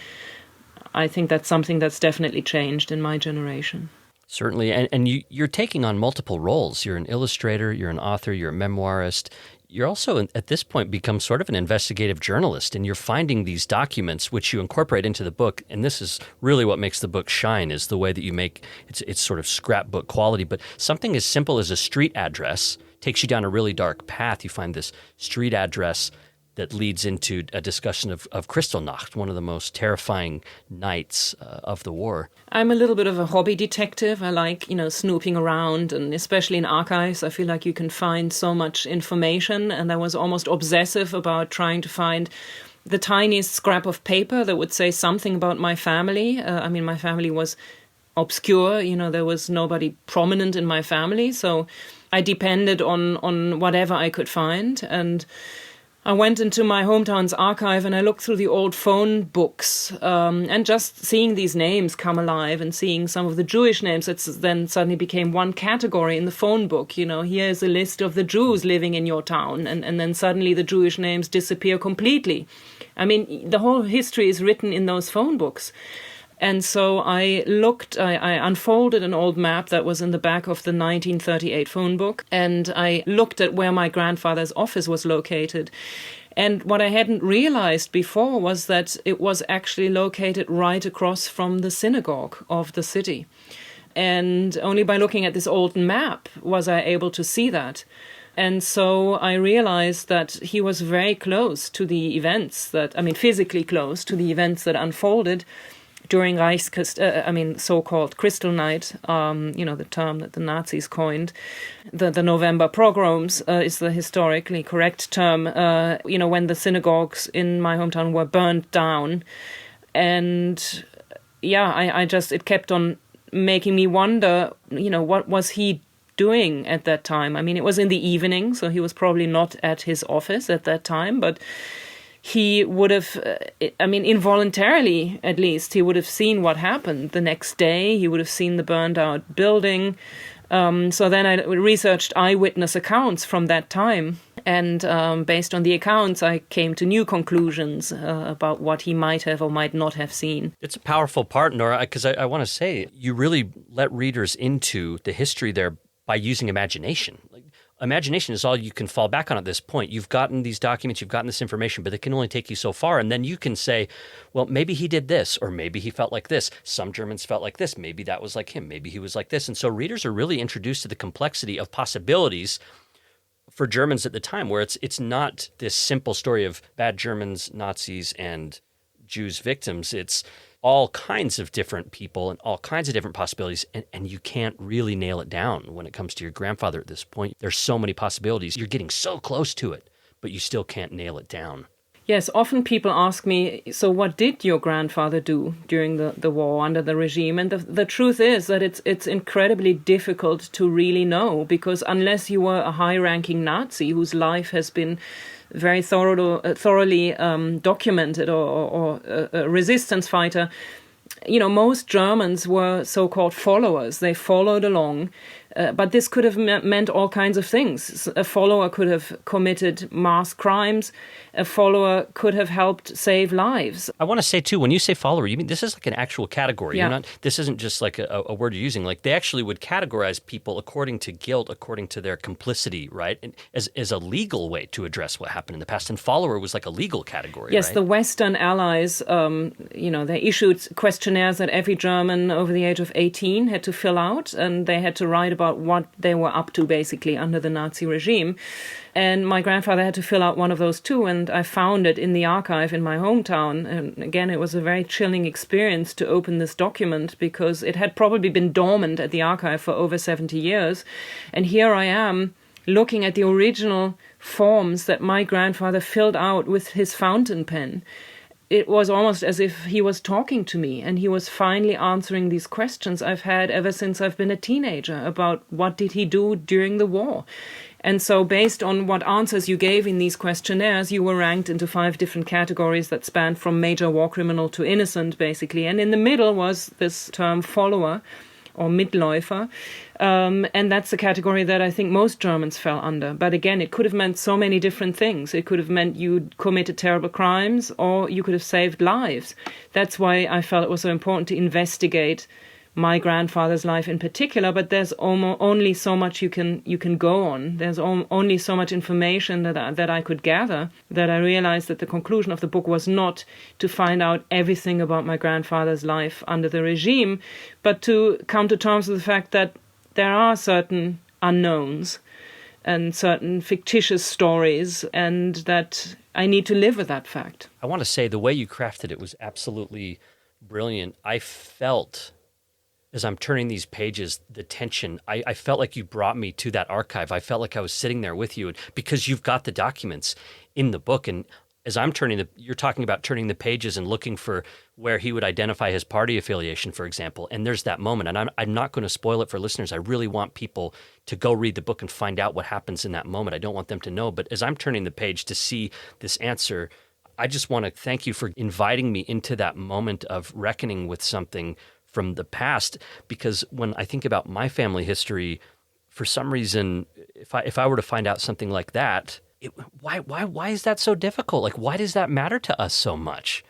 I think that's something that's definitely changed in my generation. Certainly, and you're taking on multiple roles. You're an illustrator, you're an author, you're a memoirist. You're also, at this point, become sort of an investigative journalist, and you're finding these documents, which you incorporate into the book. And this is really what makes the book shine, is the way that you make it's sort of scrapbook quality. But something as simple as a street address takes you down a really dark path. You find this street address that leads into a discussion of Kristallnacht, one of the most terrifying nights of the war. I'm a little bit of a hobby detective. I like, snooping around, and especially in archives, I feel like you can find so much information. And I was almost obsessive about trying to find the tiniest scrap of paper that would say something about my family. My family was obscure. There was nobody prominent in my family. So I depended on whatever I could find. And I went into my hometown's archive and I looked through the old phone books, and just seeing these names come alive and seeing some of the Jewish names that then suddenly became one category in the phone book. Here's a list of the Jews living in your town, and then suddenly the Jewish names disappear completely. I mean, the whole history is written in those phone books. And so I unfolded an old map that was in the back of the 1938 phone book, and I looked at where my grandfather's office was located. And what I hadn't realized before was that it was actually located right across from the synagogue of the city. And only by looking at this old map was I able to see that. And so I realized that he was very close to the events physically close to the events that unfolded during so-called Kristallnacht, the term that the Nazis coined. The November pogroms is the historically correct term, when the synagogues in my hometown were burned down. And it kept on making me wonder, what was he doing at that time? I mean, it was in the evening, so he was probably not at his office at that time, but he would have, involuntarily at least, he would have seen what happened the next day. He would have seen the burned out building. So then I researched eyewitness accounts from that time. And based on the accounts, I came to new conclusions about what he might have or might not have seen. It's a powerful part, Nora, because I want to say you really let readers into the history there by using imagination. Imagination is all you can fall back on at this point. You've gotten these documents, you've gotten this information, but it can only take you so far. And then you can say, well, maybe he did this, or maybe he felt like this. Some Germans felt like this. Maybe that was like him. Maybe he was like this. And so readers are really introduced to the complexity of possibilities for Germans at the time, where it's not this simple story of bad Germans, Nazis, and Jews victims. It's all kinds of different people and all kinds of different possibilities, and you can't really nail it down when it comes to your grandfather at this point. There's so many possibilities. You're getting so close to it, but you still can't nail it down. Yes, often people ask me, so what did your grandfather do during the war under the regime? And the truth is that it's incredibly difficult to really know, because unless you were a high-ranking Nazi whose life has been very thoroughly documented, or a resistance fighter, most Germans were so-called followers. They followed along. But this could have meant all kinds of things. A follower could have committed mass crimes. A follower could have helped save lives. I want to say, too, when you say follower, you mean this is like an actual category. Yeah. This isn't just like a word you're using. Like, they actually would categorize people according to guilt, according to their complicity, right? And as a legal way to address what happened in the past. And follower was like a legal category, yes, right? The Western Allies, they issued questionnaires that every German over the age of 18 had to fill out, and they had to write about what they were up to, basically, under the Nazi regime. And my grandfather had to fill out one of those too, and I found it in the archive in my hometown. And again, it was a very chilling experience to open this document, because it had probably been dormant at the archive for over 70 years. And here I am, looking at the original forms that my grandfather filled out with his fountain pen. It was almost as if he was talking to me, and he was finally answering these questions I've had ever since I've been a teenager about what did he do during the war. And so based on what answers you gave in these questionnaires, you were ranked into 5 different categories that spanned from major war criminal to innocent, basically. And in the middle was this term follower, or Mitläufer. And that's the category that I think most Germans fell under. But again, it could have meant so many different things. It could have meant you committed terrible crimes, or you could have saved lives. That's why I felt it was so important to investigate my grandfather's life in particular. But there's only so much you can go on. There's only so much information that I could gather, that I realized that the conclusion of the book was not to find out everything about my grandfather's life under the regime, but to come to terms with the fact that there are certain unknowns and certain fictitious stories, and that I need to live with that fact. I want to say the way you crafted it was absolutely brilliant. I felt, as I'm turning these pages, the tension. I felt like you brought me to that archive. I felt like I was sitting there with you, because you've got the documents in the book. And as I'm you're talking about turning the pages and looking for where he would identify his party affiliation, for example. And there's that moment. And I'm not going to spoil it for listeners. I really want people to go read the book and find out what happens in that moment. I don't want them to know. But as I'm turning the page to see this answer, I just want to thank you for inviting me into that moment of reckoning with something from the past, because when I think about my family history, for some reason, if I were to find out something like that, why is that so difficult? Like, why does that matter to us so much?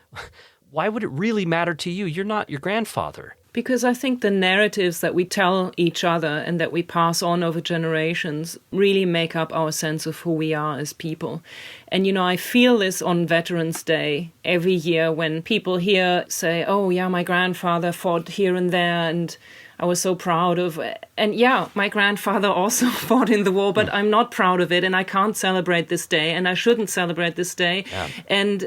Why would it really matter to you? You're not your grandfather. Because I think the narratives that we tell each other and that we pass on over generations really make up our sense of who we are as people. And, I feel this on Veterans Day every year when people here say, oh, yeah, my grandfather fought here and there, and I was so proud of it. And yeah, my grandfather also fought in the war, but I'm not proud of it, and I can't celebrate this day, and I shouldn't celebrate this day. Yeah. And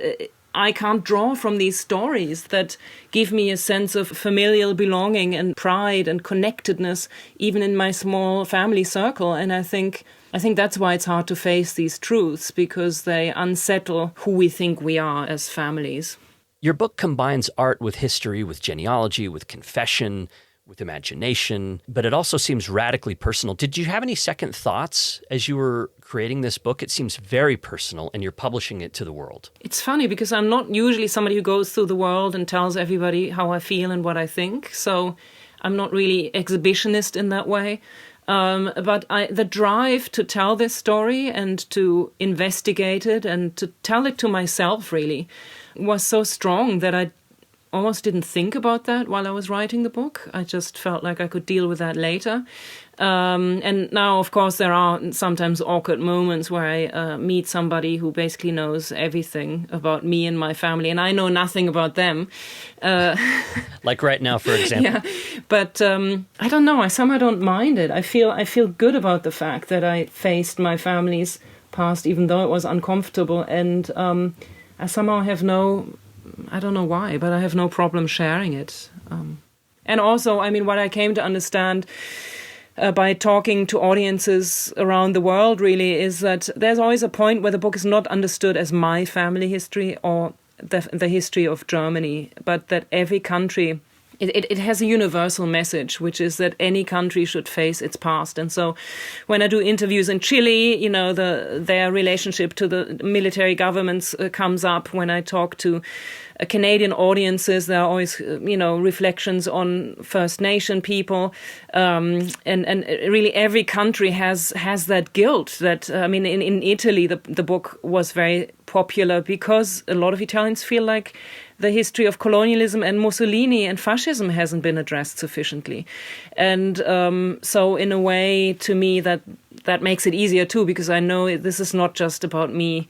I can't draw from these stories that give me a sense of familial belonging and pride and connectedness, even in my small family circle. And I think that's why it's hard to face these truths, because they unsettle who we think we are as families. Your book combines art with history, with genealogy, with confession, with imagination, but it also seems radically personal. Did you have any second thoughts as you were creating this book? It seems very personal, and you're publishing it to the world. It's funny, because I'm not usually somebody who goes through the world and tells everybody how I feel and what I think, so I'm not really exhibitionist in that way. But the drive to tell this story and to investigate it and to tell it to myself, really, was so strong that I almost didn't think about that while I was writing the book. I just felt like I could deal with that later. And now, of course, there are sometimes awkward moments where I meet somebody who basically knows everything about me and my family, and I know nothing about them. Like right now, for example. Yeah, but I don't know. I somehow don't mind it. I feel good about the fact that I faced my family's past, even though it was uncomfortable, and I somehow have I don't know why, but I have no problem sharing it. And also, I mean, what I came to understand by talking to audiences around the world really is that there's always a point where the book is not understood as my family history or the history of Germany, but that every country, it has a universal message, which is that any country should face its past. And so when I do interviews in Chile, you know, their relationship to the military governments comes up. When I talk to Canadian audiences, there are always, you know, reflections on First Nation people. And really every country has that guilt that, I mean, in Italy, the book was very popular because a lot of Italians feel like the history of colonialism and Mussolini and fascism hasn't been addressed sufficiently. And so in a way, to me, that makes it easier too, because I know this is not just about me,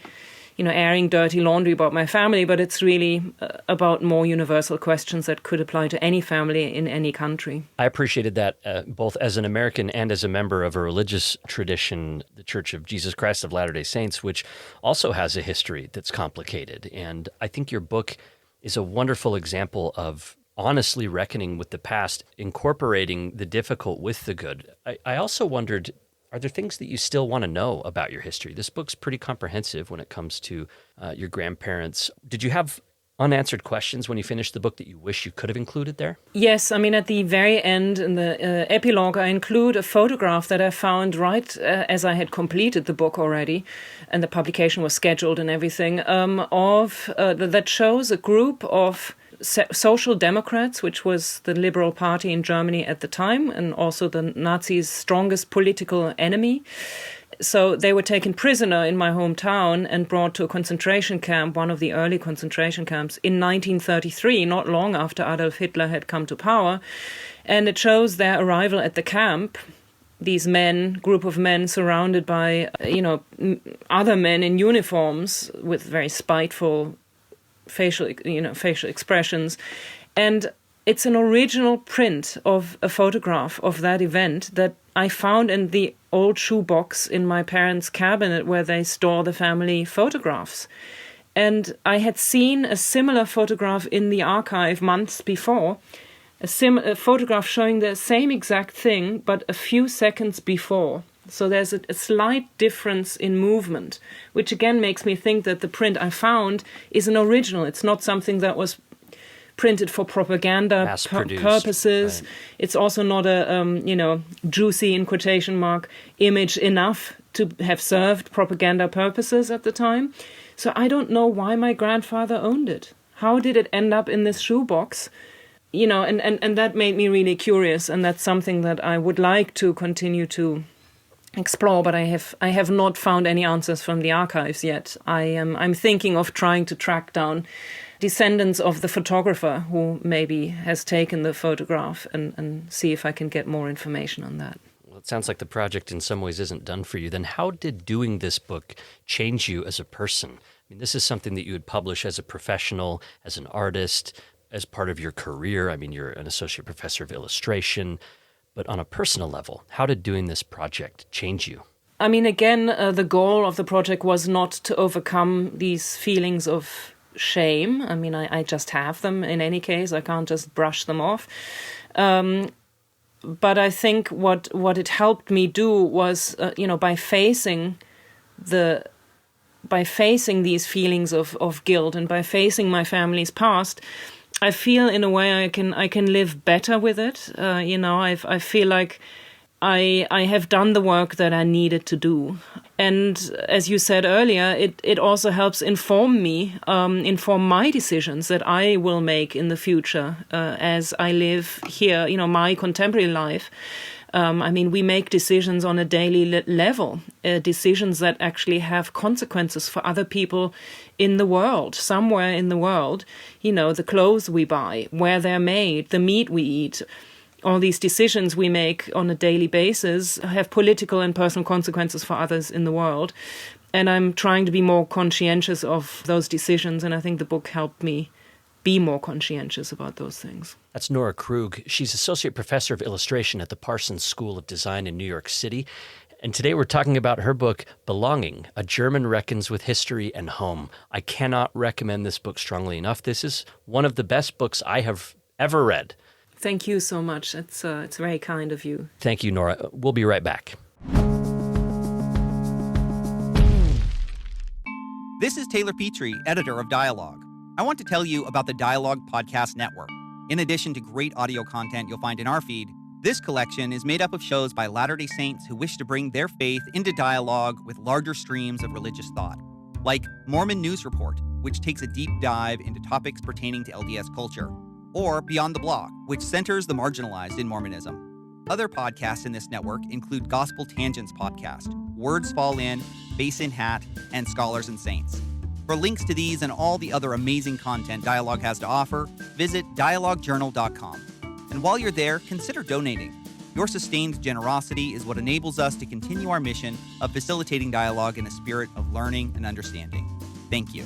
you know, airing dirty laundry about my family, but it's really about more universal questions that could apply to any family in any country. I appreciated that both as an American and as a member of a religious tradition, the Church of Jesus Christ of Latter-day Saints, which also has a history that's complicated. And I think your book is a wonderful example of honestly reckoning with the past, incorporating the difficult with the good. I also wondered, are there things that you still want to know about your history? This book's pretty comprehensive when it comes to your grandparents. Did you have unanswered questions when you finished the book that you wish you could have included there? Yes, I mean, at the very end, in the epilogue, I include a photograph that I found right as I had completed the book already, and the publication was scheduled and everything, that shows a group of Social Democrats, which was the Liberal Party in Germany at the time, and also the Nazis' strongest political enemy. So they were taken prisoner in my hometown and brought to a concentration camp, one of the early concentration camps, in 1933, not long after Adolf Hitler had come to power. And it shows their arrival at the camp, these group of men surrounded by, other men in uniforms with very spiteful facial expressions. And it's an original print of a photograph of that event that I found in the old shoebox in my parents' cabinet where they store the family photographs. And I had seen a similar photograph in the archive months before, a photograph showing the same exact thing, but a few seconds before. So there's a slight difference in movement, which again makes me think that the print I found is an original. It's not something that was printed for propaganda purposes. Right. It's also not a, juicy, in quotation mark, image enough to have served propaganda purposes at the time. So I don't know why my grandfather owned it. How did it end up in this shoebox? And that made me really curious. And that's something that I would like to continue to explore, but I have not found any answers from the archives yet. I'm thinking of trying to track down descendants of the photographer who maybe has taken the photograph and see if I can get more information on that. Well, it sounds like the project in some ways isn't done for you. Then how did doing this book change you as a person? I mean, this is something that you would publish as a professional, as an artist, as part of your career. I mean, you're an associate professor of illustration. But on a personal level, how did doing this project change you? I mean, again, the goal of the project was not to overcome these feelings of shame. I mean, I just have them in any case. I can't just brush them off. But I think what it helped me do was, by facing these feelings of guilt and by facing my family's past, I feel in a way I can live better with it. I feel like I have done the work that I needed to do. And as you said earlier, it also helps inform my decisions that I will make in the future as I live here, my contemporary life. I mean, we make decisions on a daily level, decisions that actually have consequences for other people in the world, somewhere in the world. You know, the clothes we buy, where they're made, the meat we eat. All these decisions we make on a daily basis have political and personal consequences for others in the world. And I'm trying to be more conscientious of those decisions, and I think the book helped me be more conscientious about those things. That's Nora Krug. She's Associate Professor of Illustration at the Parsons School of Design in New York City. And today we're talking about her book, Belonging, A German Reckons with History and Home. I cannot recommend this book strongly enough. This is one of the best books I have ever read. Thank you so much. It's very kind of you. Thank you, Nora. We'll be right back. This is Taylor Petrie, editor of Dialogue. I want to tell you about the Dialogue Podcast Network. In addition to great audio content you'll find in our feed, this collection is made up of shows by Latter-day Saints who wish to bring their faith into dialogue with larger streams of religious thought. Like Mormon News Report, which takes a deep dive into topics pertaining to LDS culture. Or Beyond the Block, which centers the marginalized in Mormonism. Other podcasts in this network include Gospel Tangents Podcast, Words Fall In, Basin Hat, and Scholars and Saints. For links to these and all the other amazing content Dialogue has to offer, visit dialoguejournal.com. And while you're there, consider donating. Your sustained generosity is what enables us to continue our mission of facilitating dialogue in a spirit of learning and understanding. Thank you.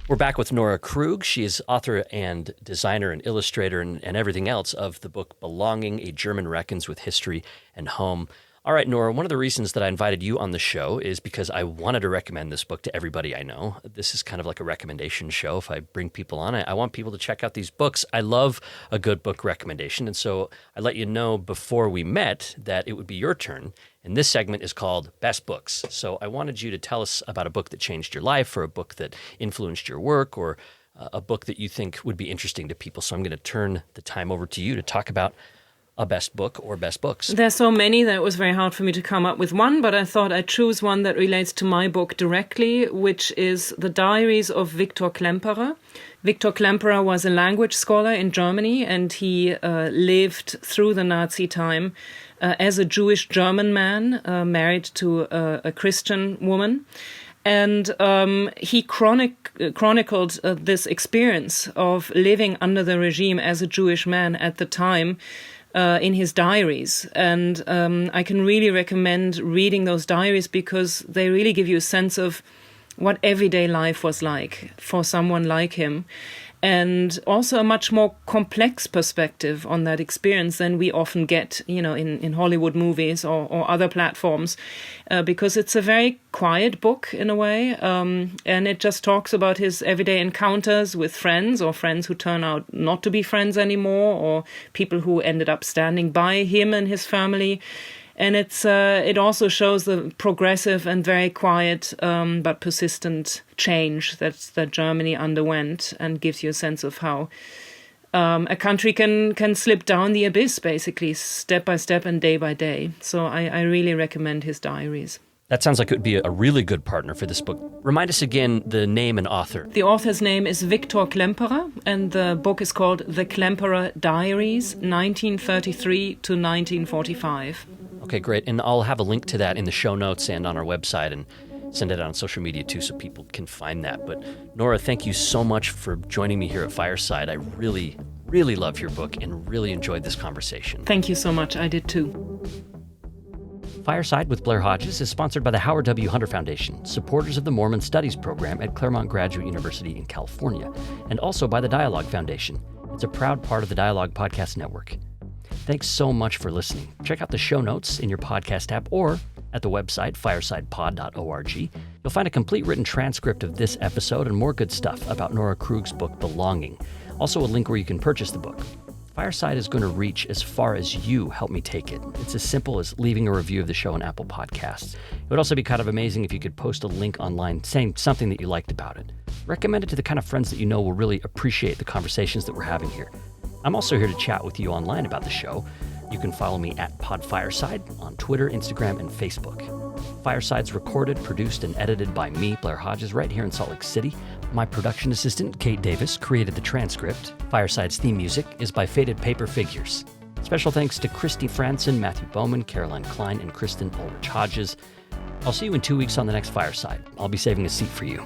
We're back with Nora Krug. She is author and designer and illustrator and everything else of the book Belonging, A German Reckons with History and Home. All right, Nora, one of the reasons that I invited you on the show is because I wanted to recommend this book to everybody I know. This is kind of like a recommendation show. If I bring people on, I want people to check out these books. I love a good book recommendation, and so I let you know before we met that it would be your turn. And this segment is called Best Books. So I wanted you to tell us about a book that changed your life or a book that influenced your work or a book that you think would be interesting to people. So I'm going to turn the time over to you to talk about a best book or best books. There's so many that it was very hard for me to come up with one, but I thought I'd choose one that relates to my book directly, which is The Diaries of Viktor Klemperer. Viktor Klemperer was a language scholar in Germany, and he lived through the Nazi time as a Jewish German man, married to a Christian woman. And he chronicled this experience of living under the regime as a Jewish man at the time in his diaries. And I can really recommend reading those diaries because they really give you a sense of what everyday life was like for someone like him. And also a much more complex perspective on that experience than we often get, in Hollywood movies or other platforms, because it's a very quiet book in a way, and it just talks about his everyday encounters with friends or friends who turn out not to be friends anymore, or people who ended up standing by him and his family. And it also shows the progressive and very quiet but persistent change that Germany underwent, and gives you a sense of how a country can slip down the abyss, basically, step by step and day by day. So I really recommend his diaries. That sounds like it would be a really good partner for this book. Remind us again the name and author. The author's name is Viktor Klemperer, and the book is called The Klemperer Diaries, 1933 to 1945. Okay, great. And I'll have a link to that in the show notes and on our website, and send it out on social media too so people can find that. But Nora, thank you so much for joining me here at Fireside. I really, really love your book and really enjoyed this conversation. Thank you so much. I did too. Fireside with Blair Hodges is sponsored by the Howard W. Hunter Foundation, supporters of the Mormon Studies program at Claremont Graduate University in California, and also by the Dialogue Foundation. It's a proud part of the Dialogue Podcast Network. Thanks so much for listening. Check out the show notes in your podcast app or at the website firesidepod.org. You'll find a complete written transcript of this episode and more good stuff about Nora Krug's book, Belonging. Also a link where you can purchase the book. Fireside is going to reach as far as you help me take it. It's as simple as leaving a review of the show on Apple Podcasts. It would also be kind of amazing if you could post a link online saying something that you liked about it. Recommend it to the kind of friends that you know will really appreciate the conversations that we're having here. I'm also here to chat with you online about the show. You can follow me at PodFireside on Twitter, Instagram, and Facebook. Fireside's recorded, produced, and edited by me, Blair Hodges, right here in Salt Lake City. My production assistant, Kate Davis, created the transcript. Fireside's theme music is by Faded Paper Figures. Special thanks to Christy Franson, Matthew Bowman, Caroline Klein, and Kristen Ulrich Hodges. I'll see you in 2 weeks on the next Fireside. I'll be saving a seat for you.